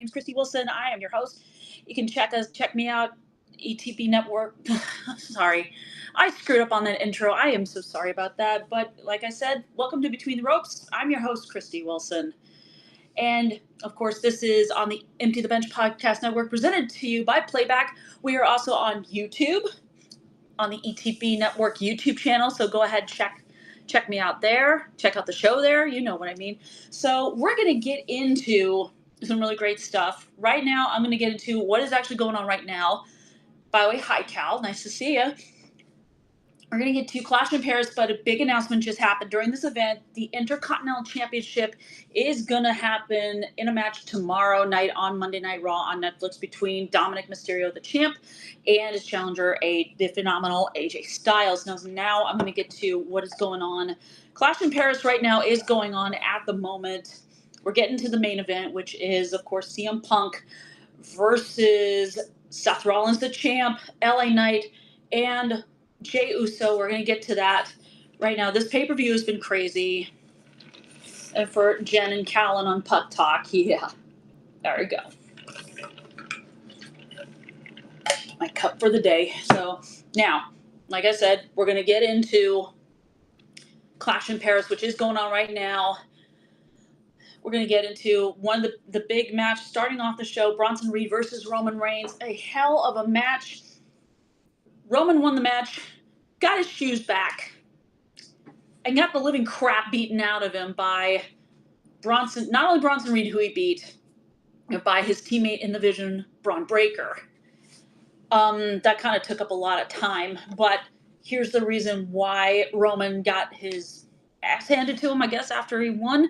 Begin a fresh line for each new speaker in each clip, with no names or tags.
name's Christy Wilson. I am your host. You can check me out, ETP Network. Sorry, I screwed up on that intro. I am so sorry about that. But like I said, welcome to Between the Ropes. I'm your host, Christy Wilson. And of course, this is on the Empty the Bench Podcast Network, presented to you by Playback. We are also on YouTube, on the ETP Network YouTube channel. So go ahead, check me out there. Check out the show there. You know what I mean. So we're going to get into some really great stuff. Right now, I'm going to get into what is actually going on right now. By the way, hi, Cal. Nice to see you. We're going to get to Clash in Paris, but a big announcement just happened during this event. The Intercontinental Championship is going to happen in a match tomorrow night on Monday Night Raw on Netflix between Dominic Mysterio, the champ, and his challenger, the phenomenal AJ Styles. Now I'm going to get to what is going on. Clash in Paris right now is going on at the moment. We're getting to the main event, which is, of course, CM Punk versus Seth Rollins, the champ, LA Knight, and Jey Uso. We're going to get to that right now. This pay-per-view has been crazy. And for Jen and Callan on Puck Talk, yeah. There we go. My cup for the day. So now, like I said, we're going to get into Clash in Paris, which is going on right now. We're going to get into one of the big match starting off the show, Bronson Reed versus Roman Reigns. A hell of a match. Roman won the match, got his shoes back, and got the living crap beaten out of him by not only Bronson Reed, who he beat, but by his teammate in the Vision, Braun Breaker. That kind of took up a lot of time, but here's the reason why Roman got his ass handed to him, I guess, after he won.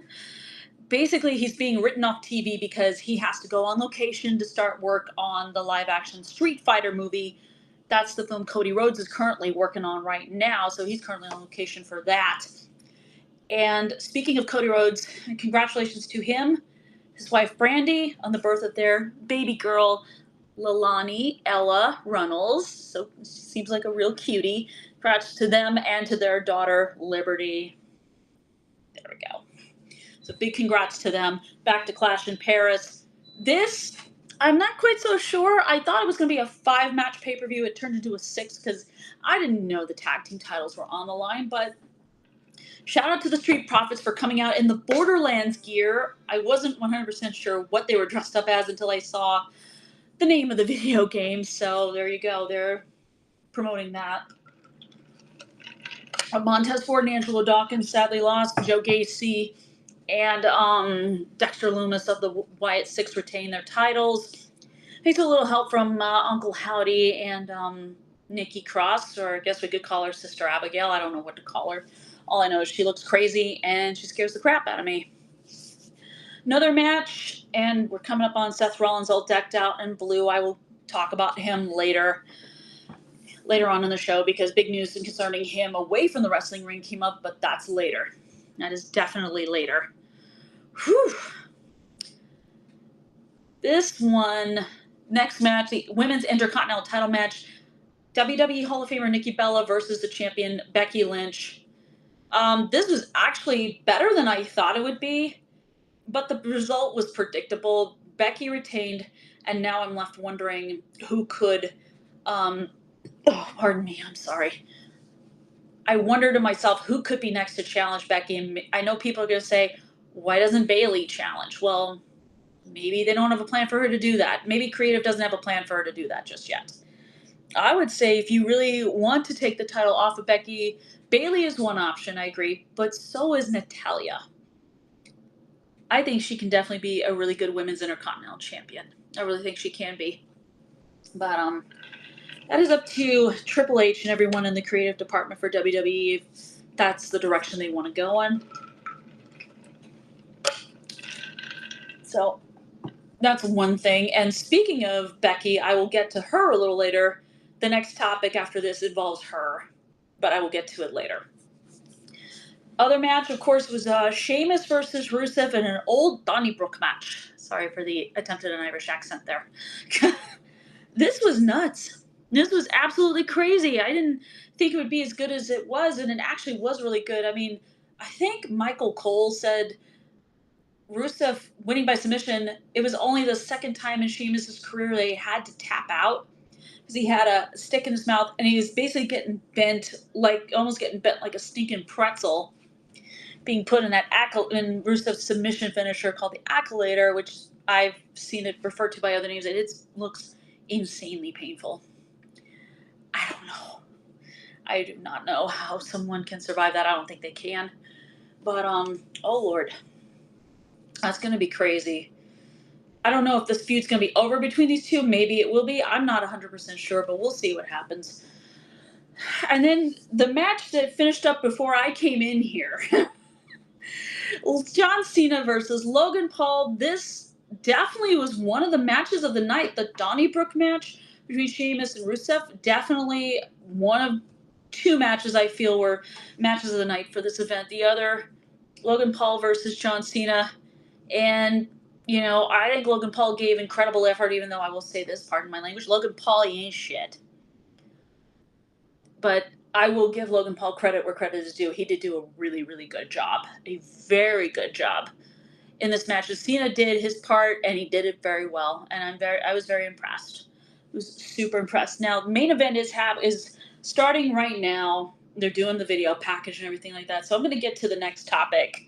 Basically, he's being written off TV because he has to go on location to start work on the live-action Street Fighter movie. That's the film Cody Rhodes is currently working on right now, so he's currently on location for that. And speaking of Cody Rhodes, congratulations to him, his wife Brandy, on the birth of their baby girl, Leilani Ella Runnels. So seems like a real cutie. Congrats to them and to their daughter, Liberty. There we go. So big congrats to them. Back to Clash in Paris. This, I'm not quite so sure. I thought it was going to be a 5-match pay-per-view. It turned into a 6 because I didn't know the tag team titles were on the line. But shout out to the Street Profits for coming out in the Borderlands gear. I wasn't 100% sure what they were dressed up as until I saw the name of the video game. So there you go. They're promoting that. Montez Ford and Angelo Dawkins sadly lost. Joe Gacy and Dexter Lumis of the Wyatt Six retained their titles. Thanks to a little help from Uncle Howdy and Nikki Cross, or I guess we could call her Sister Abigail. I don't know what to call her. All I know is she looks crazy and she scares the crap out of me. Another match, and we're coming up on Seth Rollins all decked out in blue. I will talk about him later on in the show because big news concerning him away from the wrestling ring came up, but that's later. That is definitely later. Whew. This one, next match, the Women's Intercontinental title match, WWE Hall of Famer Nikki Bella versus the champion Becky Lynch. This was actually better than I thought it would be, but the result was predictable. Becky retained, and now I'm left wondering who could, pardon me, I'm sorry. I wonder to myself, who could be next to challenge Becky? And I know people are going to say, why doesn't Bayley challenge? Well, maybe they don't have a plan for her to do that. Maybe creative doesn't have a plan for her to do that just yet. I would say if you really want to take the title off of Becky, Bayley is one option, I agree, but so is Natalya. I think she can definitely be a really good women's intercontinental champion. I really think she can be. But that is up to Triple H and everyone in the creative department for WWE if that's the direction they want to go in. So that's one thing. And speaking of Becky, I will get to her a little later. The next topic after this involves her, but I will get to it later. Other match, of course, was Sheamus versus Rusev in an old Donnybrook match. Sorry for the attempt at an Irish accent there. This was nuts. This was absolutely crazy. I didn't think it would be as good as it was, and it actually was really good. I mean, I think Michael Cole said Rusev winning by submission, it was only the second time in Sheamus' career they had to tap out because he had a stick in his mouth and he was basically getting bent, like almost getting bent like a stinking pretzel, being put in that in Rusev's submission finisher called the Accolade, which I've seen it referred to by other names, and it looks insanely painful. I don't know. I do not know how someone can survive that. I don't think they can. But, oh Lord. That's going to be crazy. I don't know if this feud's going to be over between these two. Maybe it will be. I'm not 100% sure, but we'll see what happens. And then the match that finished up before I came in here. John Cena versus Logan Paul. This definitely was one of the matches of the night. The Donnybrook match between Sheamus and Rusev. Definitely one of two matches I feel were matches of the night for this event. The other, Logan Paul versus John Cena. And, you know, I think Logan Paul gave incredible effort, even though I will say this, pardon my language, Logan Paul, he ain't shit. But I will give Logan Paul credit where credit is due. He did do a really, really good job. A very good job in this match. Cena did his part, and he did it very well. And I was very impressed. I was super impressed. Now, the main event is starting right now. They're doing the video package and everything like that. So I'm going to get to the next topic,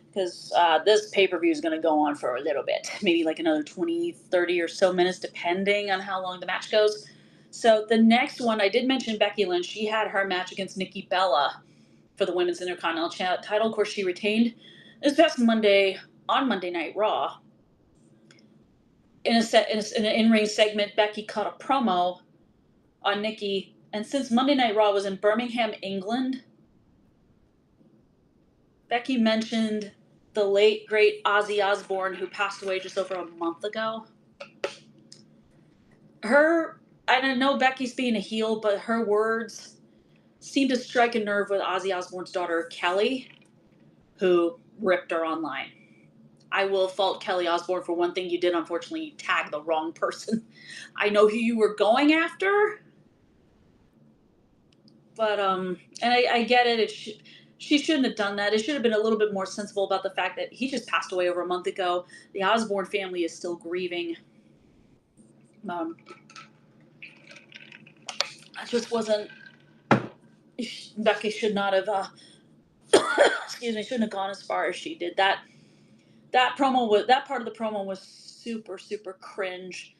because this pay-per-view is going to go on for a little bit, maybe like another 20, 30 or so minutes, depending on how long the match goes. So the next one, I did mention Becky Lynch. She had her match against Nikki Bella for the Women's Intercontinental title. Of course, she retained this past Monday on Monday Night Raw. In an in-ring segment, Becky cut a promo on Nikki. And since Monday Night Raw was in Birmingham, England, Becky mentioned the late, great Ozzy Osbourne, who passed away just over a month ago. I don't know Becky's being a heel, but her words seemed to strike a nerve with Ozzy Osbourne's daughter, Kelly, who ripped her online. I will fault Kelly Osbourne for one thing you did. Unfortunately, you tagged the wrong person. I know who you were going after, but, and I get it. She shouldn't have done that. It should have been a little bit more sensible about the fact that he just passed away over a month ago. The Osbourne family is still grieving. I just wasn't. Becky should not have. Shouldn't have gone as far as she did. That promo was, that part of the promo was super, super cringe.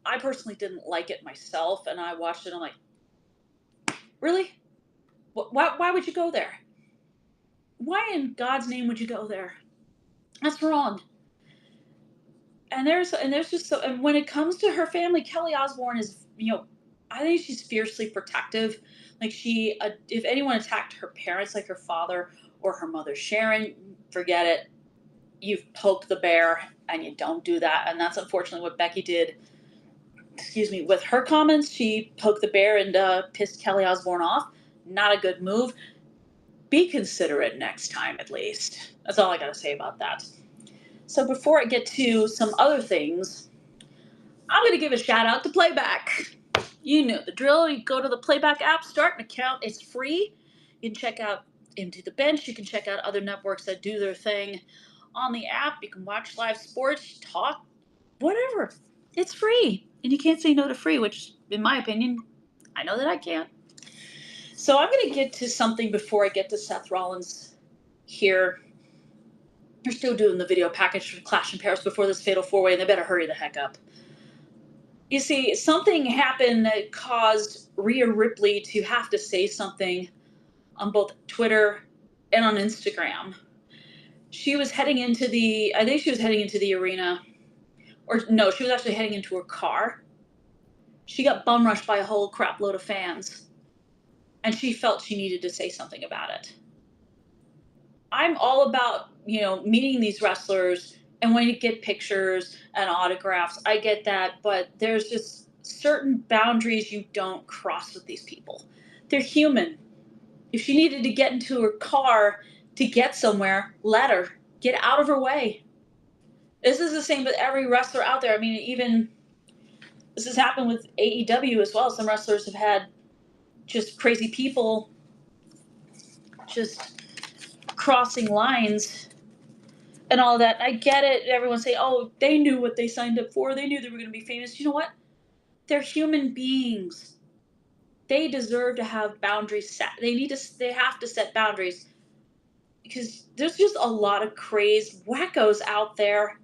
I personally didn't like it myself, and I watched it. I'm like, really? Why would you go there? Why in God's name would you go there? That's wrong. And there's just so, and when it comes to her family, Kelly Osbourne is, I think she's fiercely protective. Like if anyone attacked her parents, like her father or her mother Sharon, forget it. You've poked the bear, and you don't do that. And that's unfortunately what Becky did. With her comments, she poked the bear and pissed Kelly Osbourne off. Not a good move. Be considerate next time, at least. That's all I gotta say about that. So before I get to some other things, I'm gonna give a shout out to Playback. You know the drill. You go to the Playback app, start an account. It's free. You can check out Into the Bench. You can check out other networks that do their thing on the app. You can watch live sports, talk, whatever. It's free. And you can't say no to free, which, in my opinion, I know that I can't. So I'm going to get to something before I get to Seth Rollins here. They're still doing the video package for Clash in Paris before this Fatal 4-Way, and they better hurry the heck up. You see, something happened that caused Rhea Ripley to have to say something on both Twitter and on Instagram. She was heading into the arena. Or no, she was actually heading into her car. She got bum rushed by a whole crap load of fans. And she felt she needed to say something about it. I'm all about, meeting these wrestlers and when you get pictures and autographs, I get that, but there's just certain boundaries you don't cross with these people. They're human. If she needed to get into her car to get somewhere, let her. Get out of her way. This is the same with every wrestler out there. I mean, even this has happened with AEW as well. Some wrestlers have had just crazy people just crossing lines and all that. I get it. Everyone say, oh, they knew what they signed up for. They knew they were going to be famous. You know what? They're human beings. They deserve to have boundaries set. They have to set boundaries, because there's just a lot of crazed wackos out there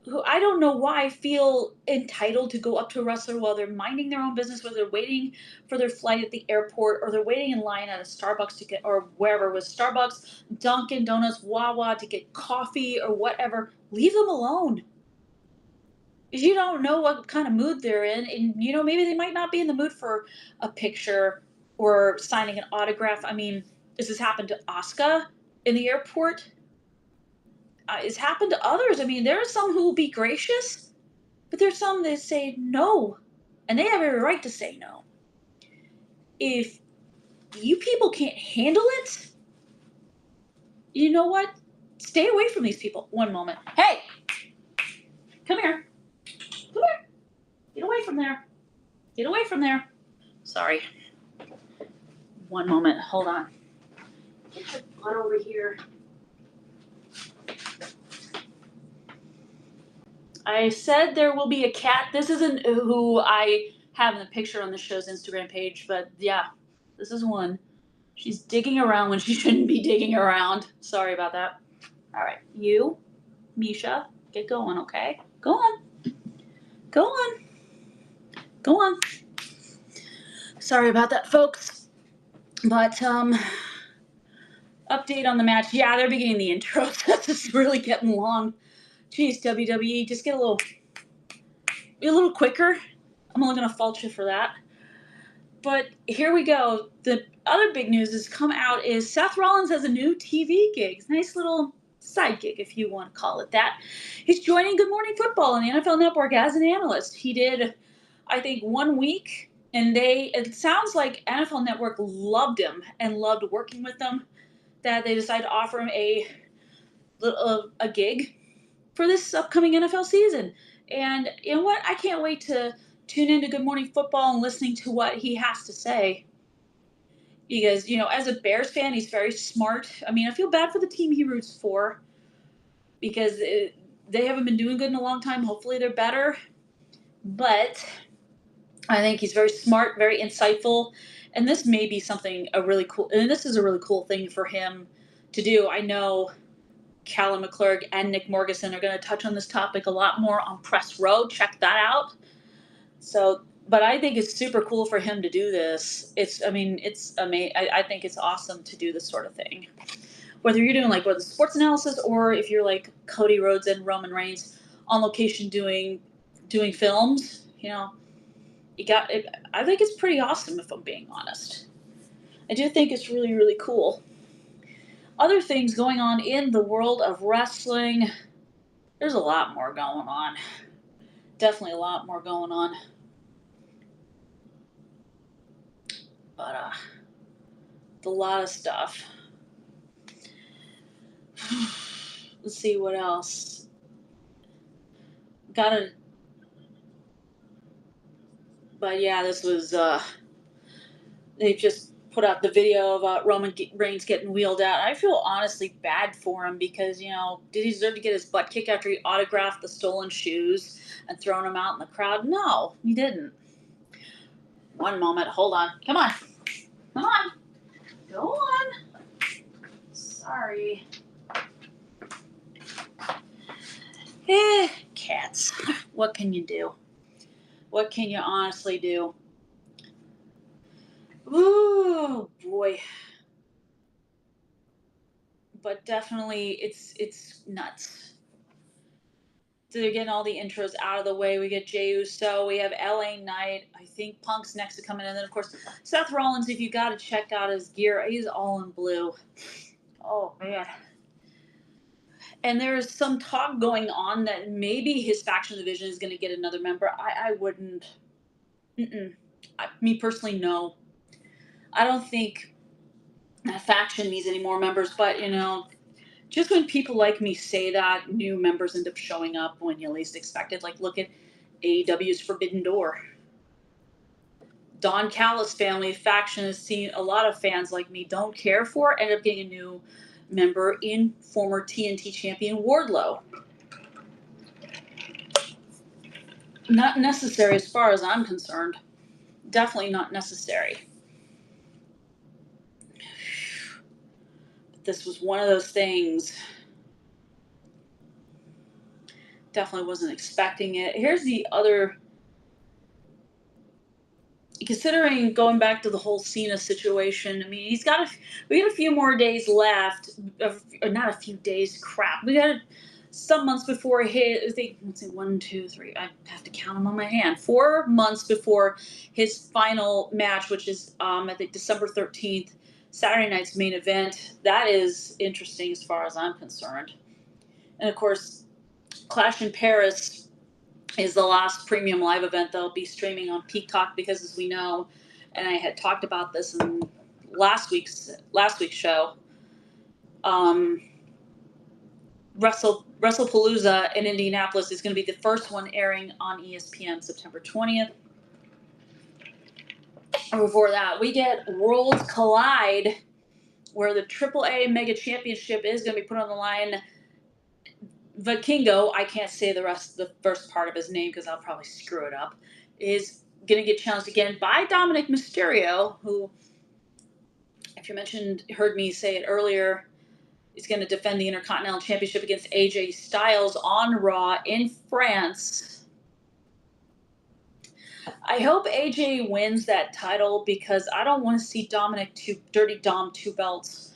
who I don't know why feel entitled to go up to a wrestler while they're minding their own business, whether they're waiting for their flight at the airport or they're waiting in line at a Starbucks to get, or wherever it was, Starbucks, Dunkin' Donuts, Wawa, to get coffee or whatever. Leave them alone. Because you don't know what kind of mood they're in, and maybe they might not be in the mood for a picture or signing an autograph. I mean, does this happen to Asuka in the airport? It's happened to others. I mean, there are some who will be gracious, but there's some that say no, and they have every right to say no. If you people can't handle it, you know what? Stay away from these people. One moment. Hey, come here. Come here. Get away from there. Get away from there. Sorry. One moment. Hold on. Get your butt over here. I said there will be a cat. This isn't who I have in the picture on the show's Instagram page, but yeah, this is one. She's digging around when she shouldn't be digging around. Sorry about that. All right, you, Misha, get going, okay? Go on. Go on. Go on. Sorry about that, folks. But, update on the match. Yeah, they're beginning the intro. This is really getting long. Jeez, WWE, just get a little quicker. I'm only going to fault you for that. But here we go. The other big news that's come out is Seth Rollins has a new TV gig. Nice little side gig, if you want to call it that. He's joining Good Morning Football on the NFL Network as an analyst. He did, I think, 1 week, and it sounds like NFL Network loved him and loved working with them, that they decided to offer him a gig for this upcoming NFL season. And you know what? I can't wait to tune into Good Morning Football and listening to what he has to say. Because, as a Bears fan, he's very smart. I mean, I feel bad for the team he roots for, because they haven't been doing good in a long time. Hopefully they're better. But I think he's very smart, very insightful. And this may be this is a really cool thing for him to do. I know Callum McClurg and Nick Morgeson are going to touch on this topic a lot more on Press Row. Check that out. But I think it's super cool for him to do this. It's amazing. I think it's awesome to do this sort of thing. Whether you're doing like the sports analysis, or if you're like Cody Rhodes and Roman Reigns on location doing films, you got it. I think it's pretty awesome, if I'm being honest. I do think it's really, really cool. Other things going on in the world of wrestling. There's a lot more going on. Definitely a lot more going on. But a lot of stuff. Let's see what else. But yeah, this was they just put out the video of Roman Reigns getting wheeled out. I feel honestly bad for him, because did he deserve to get his butt kicked after he autographed the stolen shoes and thrown him out in the crowd? No, he didn't. One moment, hold on. Come on. Go on. Sorry. Cats. What can you do? What can you honestly do? Ooh, boy. But definitely, it's nuts. So they're getting all the intros out of the way. We get Jey Uso. We have LA Knight. I think Punk's next to come in. And then, of course, Seth Rollins, if you got to check out his gear, he's all in blue. Oh, man. And there's some talk going on that maybe his faction division is going to get another member. I wouldn't. Me personally, no. I don't think that faction needs any more members. But, just when people like me say that, new members end up showing up when you least expect it. Like, look at AEW's Forbidden Door. Don Callis family faction has seen a lot of fans like me don't care for, end up getting a new member in former TNT champion Wardlow. Not necessary as far as I'm concerned. Definitely not necessary. But this was one of those things. Definitely wasn't expecting it. Here's the other. Considering going back to the whole Cena situation, I mean, we got a few more days left. Not a few days, crap. We got some months before his, let's see, 1, 2, 3, I have to count them on my hand. 4 months before his final match, which is, I think, December 13th, Saturday night's main event. That is interesting as far as I'm concerned. And, of course, Clash in Paris is the last premium live event they'll be streaming on Peacock because, as we know, and I had talked about this in last week's show, WrestlePalooza in Indianapolis is going to be the first one airing on ESPN September 20th. And before that, we get Worlds Collide, where the AAA Mega Championship is going to be put on the line. Vikingo, I can't say the first part of his name because I'll probably screw it up, is going to get challenged again by Dominic Mysterio, who, if you heard me say it earlier, is going to defend the Intercontinental Championship against AJ Styles on Raw in France. I hope AJ wins that title because I don't want to see Dirty Dom 2 belts.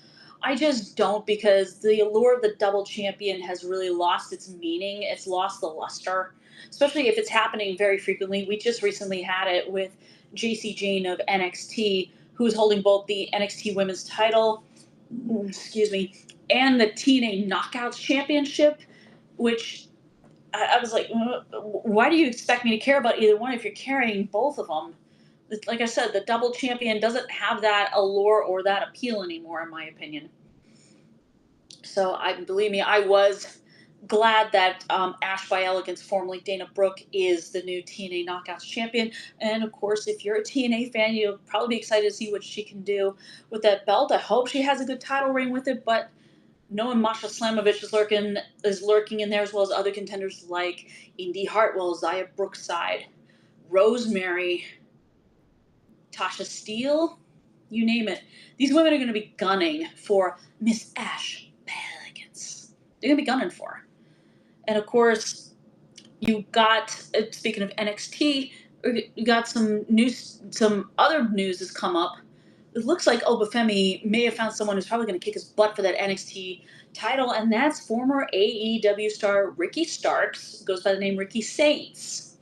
I just don't, because the allure of the double champion has really lost its meaning. It's lost the luster, especially if it's happening very frequently. We just recently had it with JC Jane of NXT, who's holding both the NXT Women's title, and the TNA Knockouts Championship, which I was like, why do you expect me to care about either one if you're carrying both of them? Like I said, the double champion doesn't have that allure or that appeal anymore, in my opinion. So, believe me, I was glad that Ash by Elegance, formerly Dana Brooke, is the new TNA Knockouts champion. And, of course, if you're a TNA fan, you'll probably be excited to see what she can do with that belt. I hope she has a good title reign with it, but knowing Masha Slamovich is lurking in there, as well as other contenders like Indy Hartwell, Xia Brookside, Rosemary, Tasha Steele, you name it. These women are going to be gunning for Miss Ash by Elegance. They're going to be gunning for her. And, of course, you got, speaking of NXT, you got some other news has come up. It looks like Obafemi may have found someone who's probably going to kick his butt for that NXT title, and that's former AEW star Ricky Starks, goes by the name Ricky Saints.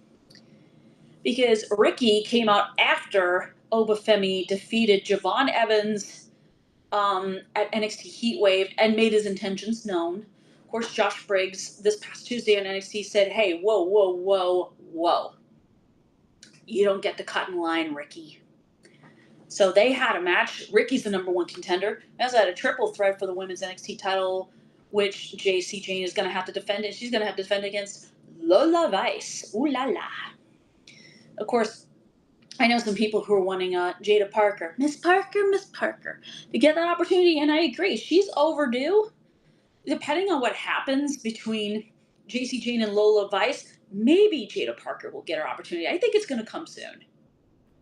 Because Ricky came out after Obafemi defeated Javon Evans at NXT Heatwave and made his intentions known. Of course, Josh Briggs, this past Tuesday on NXT, said, hey, whoa. You don't get to cut in line, Ricky. So they had a match. Ricky's the number 1 contender. They also had a triple threat for the women's NXT title, which JC Jane is going to have to defend. And she's going to have to defend against Lola Vice. Ooh la la. Of course, I know some people who are wanting Jada Parker. Miss Parker, to get that opportunity, and I agree. She's overdue. Depending on what happens between JC Jane and Lola Vice, maybe Jada Parker will get her opportunity. I think it's going to come soon.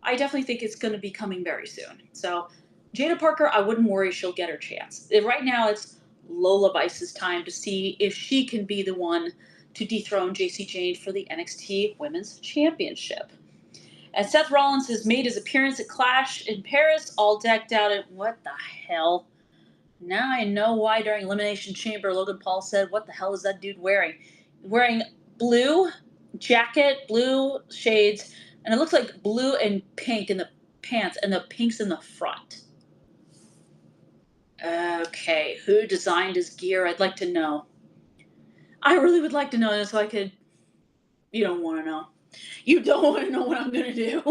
I definitely think it's going to be coming very soon. So, Jada Parker, I wouldn't worry. She'll get her chance. Right now, it's Lola Vice's time to see if she can be the one to dethrone JC Jane for the NXT Women's Championship. And Seth Rollins has made his appearance at Clash in Paris, all decked out in, what the hell? Now I know why during Elimination Chamber, Logan Paul said, what the hell is that dude wearing? Wearing blue jacket, blue shades, and it looks like blue and pink in the pants, and the pink's in the front. Okay, who designed his gear? I'd like to know. I really would like to know so I could... You don't want to know. You don't want to know what I'm going to do.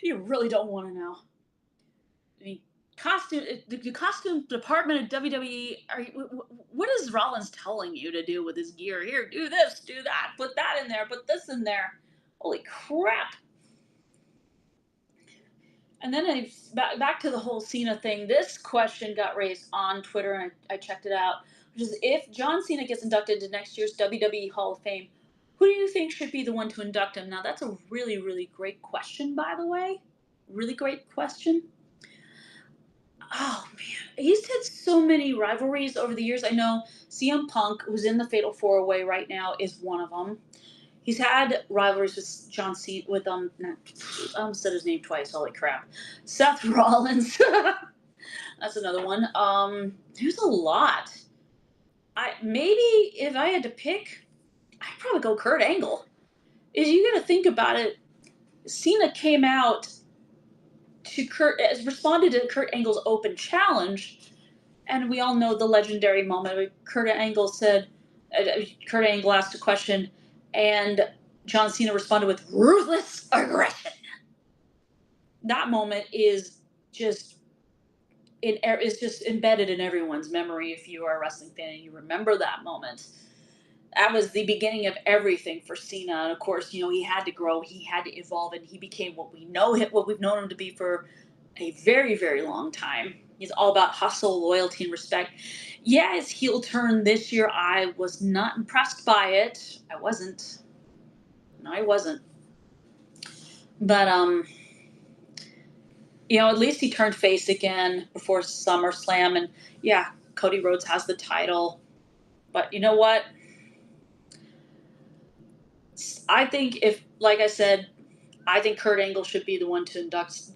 You really don't want to know. I mean, the costume department at WWE, what is Rollins telling you to do with his gear? Here, do this, do that, put that in there, put this in there. Holy crap. And then back to the whole Cena thing. This question got raised on Twitter, and I checked it out, which is if John Cena gets inducted into next year's WWE Hall of Fame, who do you think should be the one to induct him? Now, that's a really, really great question, by the way. Really great question. Oh, man. He's had so many rivalries over the years. I know CM Punk, who's in the Fatal 4-Way right now, is one of them. He's had rivalries with John Cena, with I almost said his name twice. Holy crap, Seth Rollins. That's another one. There's a lot. Maybe if I had to pick, I'd probably go Kurt Angle. Is you got to think about it. Cena came out to responded to Kurt Angle's open challenge, and we all know the legendary moment where Kurt Angle asked a question, and John Cena responded with ruthless aggression. That moment is just embedded in everyone's memory. If you are a wrestling fan and you remember that moment, that was the beginning of everything for Cena. And of course, he had to grow, he had to evolve, and he became what we've known him to be for a very, very long time. He's all about hustle, loyalty, and respect. Yeah, his heel turn this year, I was not impressed by it. I wasn't. No, I wasn't. But at least he turned face again before SummerSlam, and yeah, Cody Rhodes has the title. But you know what? I think like I said, I think Kurt Angle should be the one to induct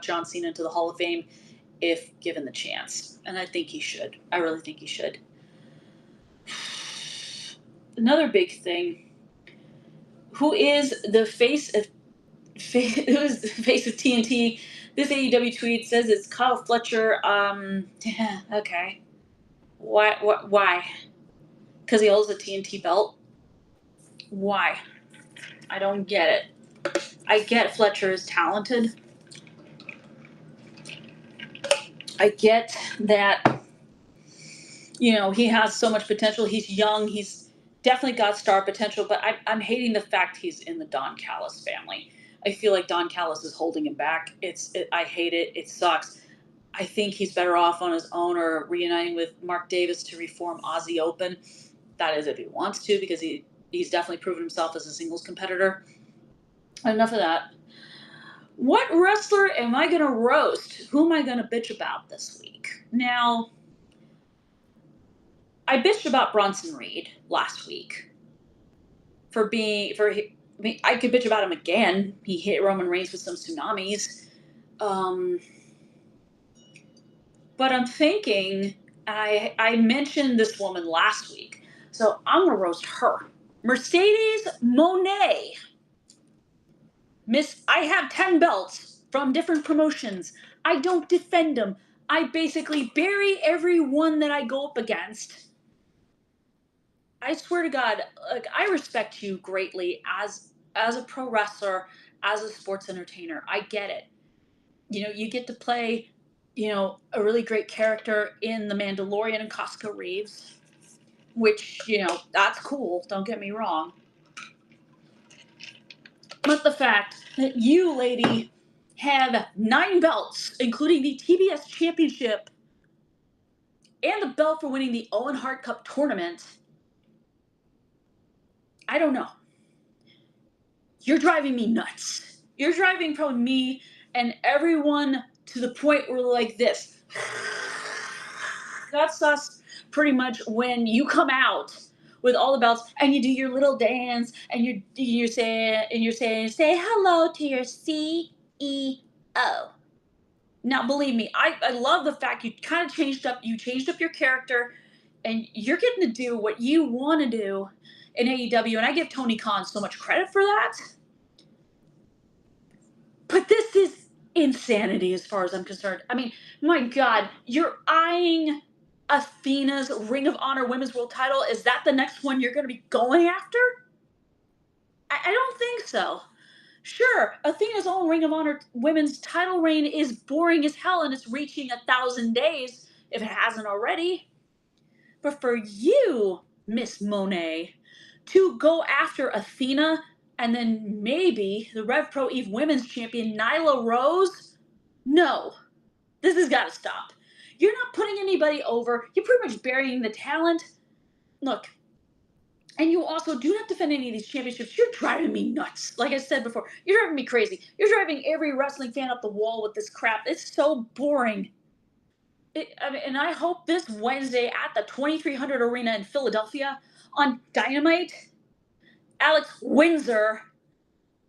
John Cena into the Hall of Fame if given the chance. And I think he should. I really think he should. Another big thing. Who is the face of TNT? This AEW tweet says it's Kyle Fletcher. Okay. Why? Because he holds a TNT belt? Why? I don't get it. I get Fletcher is talented. I get that, he has so much potential. He's young. He's definitely got star potential, but I'm hating the fact he's in the Don Callis family. I feel like Don Callis is holding him back. I hate it. It sucks. I think he's better off on his own or reuniting with Mark Davis to reform Aussie Open. That is if he wants to, because he's definitely proven himself as a singles competitor. Enough of that. What wrestler am I going to roast? Who am I going to bitch about this week? Now, I bitched about Bronson Reed last week I could bitch about him again. He hit Roman Reigns with some tsunamis. But I'm thinking, I mentioned this woman last week, so I'm going to roast her. Mercedes Moné. I have 10 belts from different promotions. I don't defend them. I basically bury everyone that I go up against. I swear to God, I respect you greatly as a pro wrestler, as a sports entertainer. I get it. You get to play, a really great character in The Mandalorian and Costco Reeves, which, that's cool. Don't get me wrong. But the fact that you, lady, have 9 belts, including the TBS Championship and the belt for winning the Owen Hart Cup tournament, I don't know. You're driving me nuts. You're driving probably me and everyone to the point where like this. That's us pretty much when you come out with all the belts and you do your little dance and you're saying say hello to your CEO. Now believe me, I love the fact you kind of changed up your character and you're getting to do what you want to do in AEW, and I give Tony Khan so much credit for that. But this is insanity as far as I'm concerned. I mean, my God, you're eyeing Athena's Ring of Honor Women's World title. Is that the next one you're going to be going after? I don't think so. Sure, Athena's own Ring of Honor Women's title reign is boring as hell, and it's reaching 1,000 days, if it hasn't already. But for you, Miss Monet, to go after Athena And then maybe the Rev Pro Eve Women's Champion, Nyla Rose? No. This has got to stop. You're not putting anybody over. You're pretty much burying the talent. Look, and you also do not defend any of these championships. You're driving me nuts. Like I said before, you're driving me crazy. You're driving every wrestling fan up the wall with this crap. It's so boring. And I hope this Wednesday at the 2300 Arena in Philadelphia on Dynamite, Alex Windsor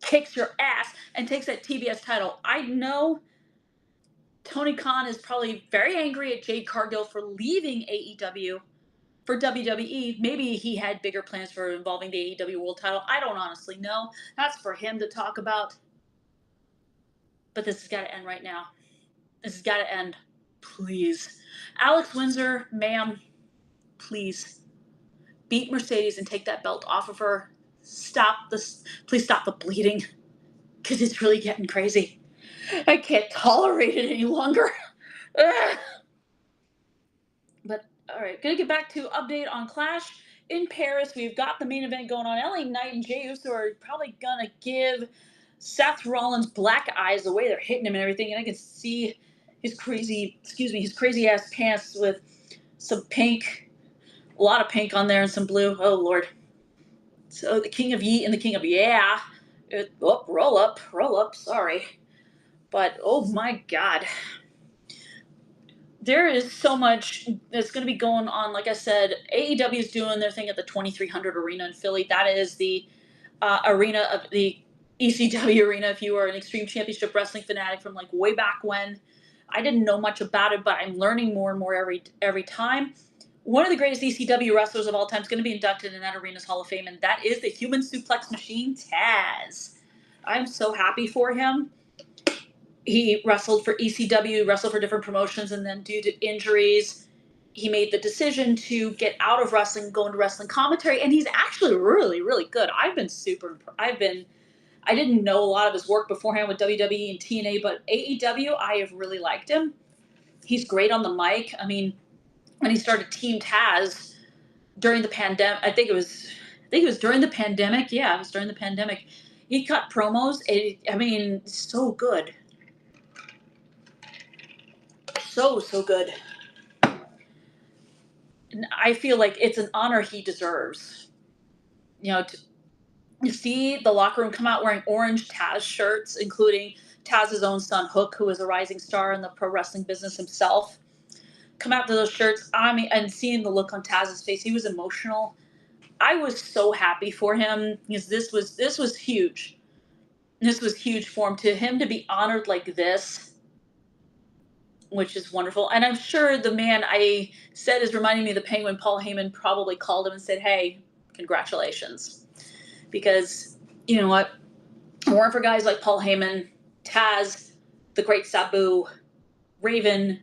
kicks your ass and takes that TBS title. I know Tony Khan is probably very angry at Jade Cargill for leaving AEW for WWE. Maybe he had bigger plans for involving the AEW World title. I don't honestly know. That's for him to talk about. But this has got to end right now. This has got to end. Please. Alex Windsor, ma'am, please beat Mercedes and take that belt off of her. Please stop the bleeding, because it's really getting crazy. I can't tolerate it any longer. But all right, gonna get back to update on Clash in Paris. We've got the main event going on. LA Knight and Jey Uso are probably gonna give Seth Rollins black eyes the way they're hitting him and everything, and I can see his crazy ass pants with some pink, a lot of pink on there and some blue. Oh Lord. So the King of Yeet and the King of Yeah. Roll up, sorry. But oh my God. There is so much that's going to be going on. Like I said, AEW is doing their thing at the 2300 Arena in Philly. That is the arena of the ECW arena. If you are an Extreme Championship Wrestling fanatic from like way back when, I didn't know much about it, but I'm learning more and more every time. One of the greatest ECW wrestlers of all time is going to be inducted in that arena's Hall of Fame, and that is the Human Suplex Machine, Taz. I'm so happy for him. He wrestled for ECW, wrestled for different promotions, and then due to injuries, he made the decision to get out of wrestling, go into wrestling commentary, and he's actually really, really good. I didn't know a lot of his work beforehand with WWE and TNA, but AEW, I have really liked him. He's great on the mic. I mean, when he started Team Taz during the pandemic, I think it was during the pandemic. Yeah, it was during the pandemic. He cut promos. So good. So good. And I feel like it's an honor he deserves. To see the locker room come out wearing orange Taz shirts, including Taz's own son Hook, who is a rising star in the pro wrestling business himself. Come out to those shirts, and seeing the look on Taz's face, he was emotional. I was so happy for him, because this was huge. This was huge for him to be honored like this, which is wonderful. And I'm sure the man I said is reminding me of the Penguin. Paul Heyman probably called him and said, hey, congratulations. Because, you know what? If it weren't for guys like Paul Heyman, Taz, the Great Sabu, Raven,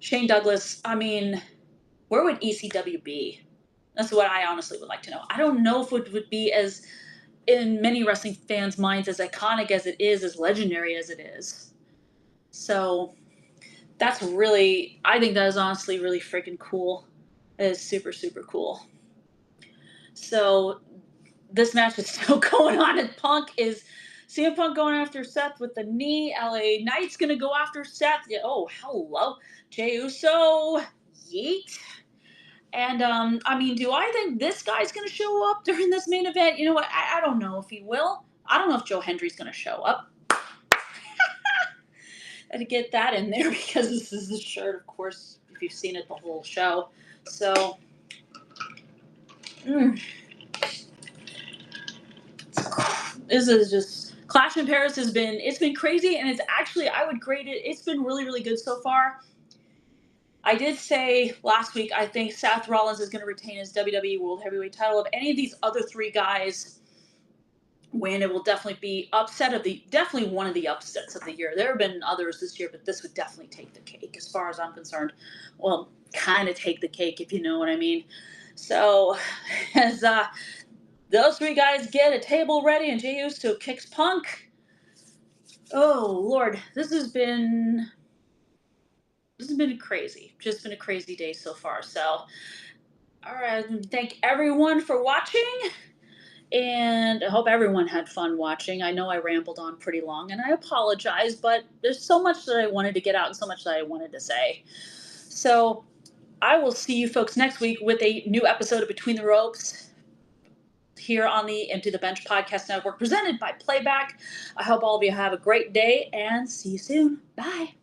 Shane Douglas, where would ECW be? That's what I honestly would like to know. I don't know if it would be as, in many wrestling fans' minds, as iconic as it is, as legendary as it is. So I think that is honestly really freaking cool. It is super, super cool. So this match is still going on, and CM Punk going after Seth with the knee. LA Knight's going to go after Seth. Yeah, oh, hello. Jey Uso. Yeet. And, do I think this guy's going to show up during this main event? You know what? I don't know if he will. I don't know if Joe Hendry's going to show up. I had to get that in there because this is the shirt, of course, if you've seen it the whole show. So, this is just, Clash in Paris it's been crazy, and it's actually, I would grade it, it's been really, really good so far. I did say last week, I think Seth Rollins is going to retain his WWE World Heavyweight title. If any of these other three guys win, it will definitely be definitely one of the upsets of the year. There have been others this year, but this would definitely take the cake as far as I'm concerned. Well, kind of take the cake, if you know what I mean. So, as those three guys get a table ready and Jey Uso kicks Punk. Oh, Lord. This has been crazy. Just been a crazy day so far. So, all right. Thank everyone for watching. And I hope everyone had fun watching. I know I rambled on pretty long, and I apologize, but there's so much that I wanted to get out and so much that I wanted to say. So I will see you folks next week with a new episode of Between the Ropes here on the Empty the Bench Podcast Network, presented by Playback. I hope all of you have a great day, and see you soon. Bye.